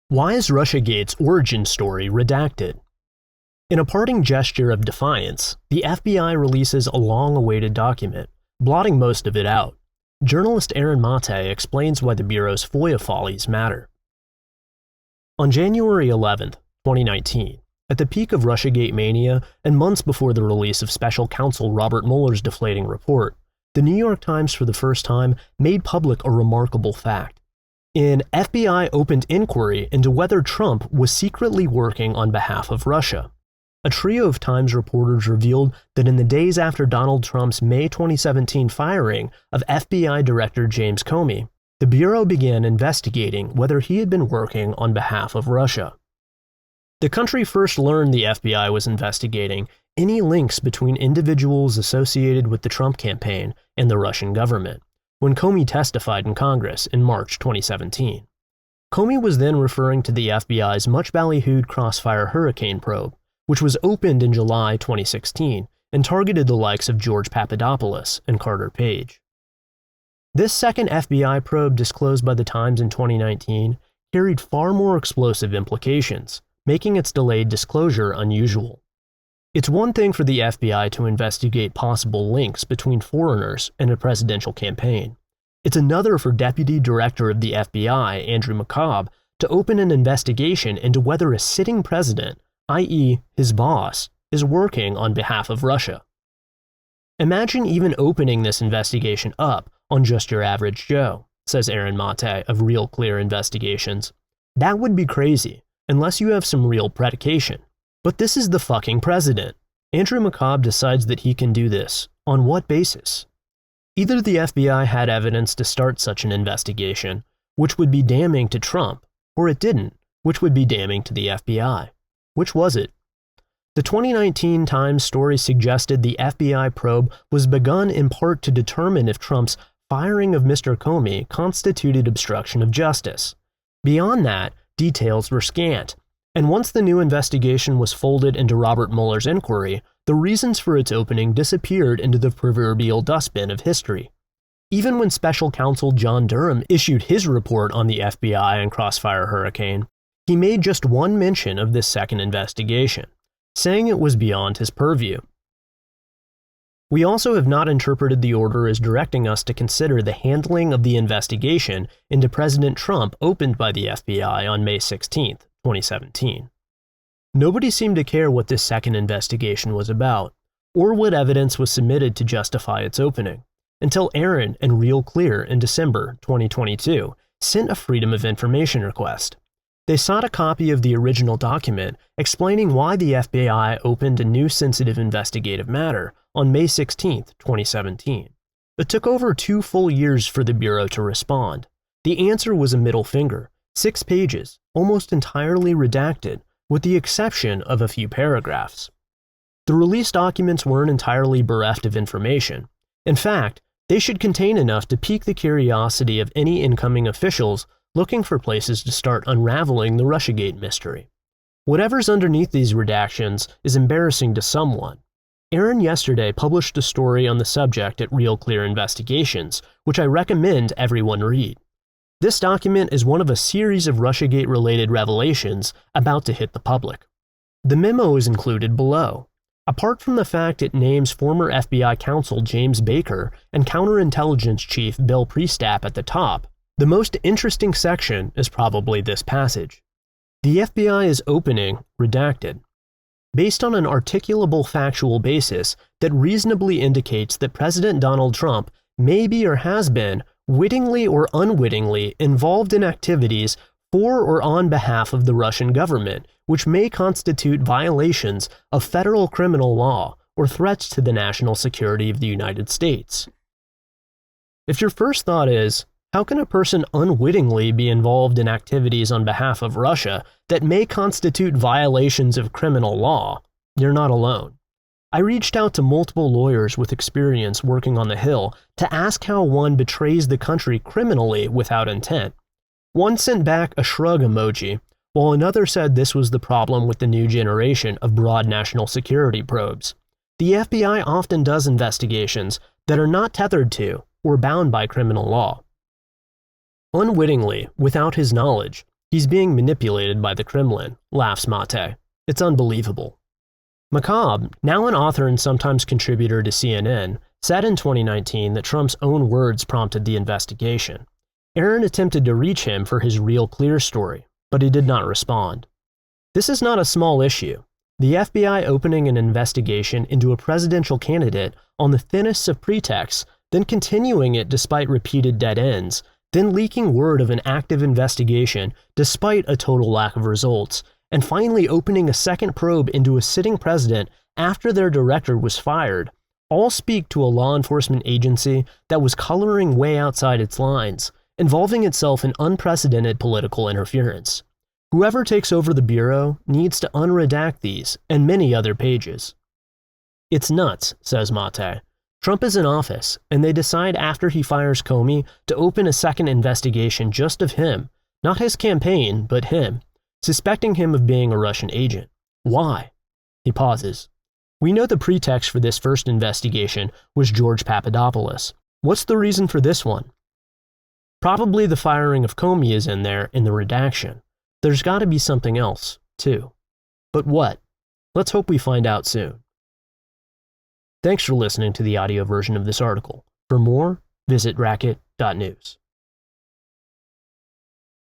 Why is Russiagate's origin story redacted? In a parting gesture of defiance, the FBI releases a long-awaited document, blotting most of it out. Journalist Aaron Mate explains why the Bureau's FOIA follies matter. On January 11, 2019, at the peak of Russiagate mania and months before the release of Special Counsel Robert Mueller's deflating report, the New York Times for the first time made public a remarkable fact. An FBI-opened inquiry into whether Trump was secretly working on behalf of Russia. A trio of Times reporters revealed that in the days after Donald Trump's May 2017 firing of FBI Director James Comey, the Bureau began investigating whether he had been working on behalf of Russia. The country first learned the FBI was investigating any links between individuals associated with the Trump campaign and the Russian government when Comey testified in Congress in March 2017. Comey was then referring to the FBI's much ballyhooed Crossfire hurricane probe, which was opened in July 2016 and targeted the likes of George Papadopoulos and Carter Page. This second FBI probe disclosed by the Times in 2019 carried far more explosive implications, making its delayed disclosure unusual. It's one thing for the FBI to investigate possible links between foreigners and a presidential campaign. It's another for Deputy Director of the FBI, Andrew McCabe, to open an investigation into whether a sitting president, i.e., his boss, is working on behalf of Russia. Imagine even opening this investigation up on just your average Joe, says Aaron Mate of Real Clear Investigations. That would be crazy, unless you have some real predication. But this is the fucking president. Andrew McCabe decides that he can do this. On what basis? Either the FBI had evidence to start such an investigation, which would be damning to Trump, or it didn't, which would be damning to the FBI. Which was it? The 2019 Times story suggested the FBI probe was begun in part to determine if Trump's firing of Mr. Comey constituted obstruction of justice. Beyond that, details were scant. And once the new investigation was folded into Robert Mueller's inquiry, the reasons for its opening disappeared into the proverbial dustbin of history. Even when Special Counsel John Durham issued his report on the FBI and Crossfire Hurricane, he made just one mention of this second investigation, saying it was beyond his purview. We also have not interpreted the order as directing us to consider the handling of the investigation into President Trump opened by the FBI on May 16, 2017. Nobody seemed to care what this second investigation was about, or what evidence was submitted to justify its opening, until Aaron and Real Clear in December 2022 sent a Freedom of Information request. They sought a copy of the original document explaining why the FBI opened a new sensitive investigative matter on May 16, 2017. It took over 2 full years for the Bureau to respond. The answer was a middle finger, 6 pages, almost entirely redacted, with the exception of a few paragraphs. The released documents weren't entirely bereft of information. In fact, they should contain enough to pique the curiosity of any incoming officials looking for places to start unraveling the Russiagate mystery. Whatever's underneath these redactions is embarrassing to someone. Aaron yesterday published a story on the subject at Real Clear Investigations, which I recommend everyone read. This document is one of a series of Russiagate-related revelations about to hit the public. The memo is included below. Apart from the fact it names former FBI counsel James Baker and counterintelligence chief Bill Priestap at the top, the most interesting section is probably this passage. The FBI is opening, redacted, based on an articulable factual basis that reasonably indicates that President Donald Trump may be or has been, wittingly or unwittingly, involved in activities for or on behalf of the Russian government, which may constitute violations of federal criminal law or threats to the national security of the United States. If your first thought is, how can a person unwittingly be involved in activities on behalf of Russia that may constitute violations of criminal law? You're not alone. I reached out to multiple lawyers with experience working on the Hill to ask how one betrays the country criminally without intent. One sent back a shrug emoji, while another said this was the problem with the new generation of broad national security probes. The FBI often does investigations that are not tethered to or bound by criminal law. Unwittingly, without his knowledge, He's being manipulated by the Kremlin, laughs Mate. It's unbelievable. McCabe, now an author and sometimes contributor to CNN, said in 2019 that Trump's own words prompted the investigation. Aaron attempted to reach him for his Real Clear story, but he did not respond. This is not a small issue. The FBI opening an investigation into a presidential candidate on the thinnest of pretexts, then continuing it despite repeated dead ends, then leaking word of an active investigation despite a total lack of results, and finally opening a second probe into a sitting president after their director was fired, all speak to a law enforcement agency that was coloring way outside its lines, involving itself in unprecedented political interference. Whoever takes over the Bureau needs to unredact these and many other pages. It's nuts, says Mate. Trump is in office, and they decide after he fires Comey to open a second investigation just of him, not his campaign, but him, suspecting him of being a Russian agent. Why? He pauses. We know the pretext for this first investigation was George Papadopoulos. What's the reason for this one? Probably the firing of Comey is in there in the redaction. There's got to be something else, too. But what? Let's hope we find out soon. Thanks for listening to the audio version of this article. For more, visit racket.news.